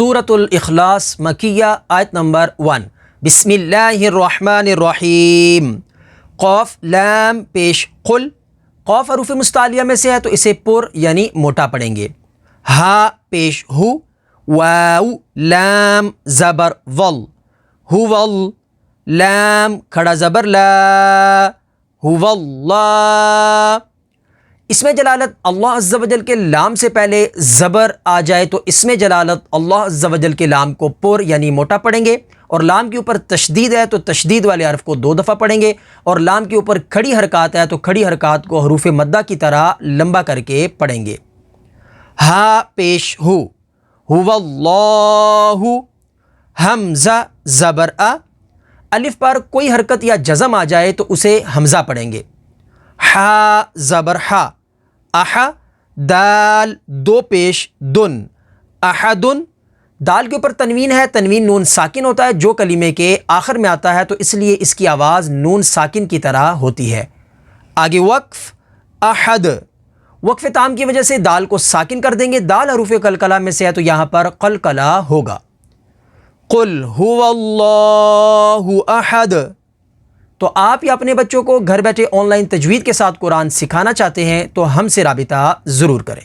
سورۃ الاخلاص مکیہ آیت نمبر 1۔ بسم اللہ الرحمن الرحیم۔ قوف لام پیش قل، قوف حروف مستعلیہ میں سے ہے تو اسے پر یعنی موٹا پڑھیں گے۔ ہا پیش ہو، واو لام زبر ول، ول لام کھڑا زبر لا، اللہ۔ اس میں جلالت اللہ عز و جل کے لام سے پہلے زبر آ جائے تو اس میں جلالت اللہ عز و جل کے لام کو پر یعنی موٹا پڑھیں گے، اور لام کے اوپر تشدید ہے تو تشدید والے حرف کو 2 دفعہ پڑھیں گے، اور لام کے اوپر کھڑی حرکات ہے تو کھڑی حرکات کو حروف مدہ کی طرح لمبا کر کے پڑھیں گے۔ ہا پیش ہو، اللہ، حمزہ زبر آ، الف پر کوئی حرکت یا جزم آ جائے تو اسے حمزہ پڑھیں گے۔ ہا زبر ہا، احا، دال 2 پیش دن، احدن، دال کے اوپر تنوین ہے، تنوین نون ساکن ہوتا ہے جو کلمے کے آخر میں آتا ہے تو اس لیے اس کی آواز نون ساکن کی طرح ہوتی ہے۔ آگے وقف، احد، وقف تام کی وجہ سے دال کو ساکن کر دیں گے، دال حروف قلقلہ میں سے ہے تو یہاں پر قلقلہ ہوگا۔ قل هو اللہ احد۔ تو آپ یا اپنے بچوں کو گھر بیٹھے آن لائن تجوید کے ساتھ قرآن سکھانا چاہتے ہیں تو ہم سے رابطہ ضرور کریں۔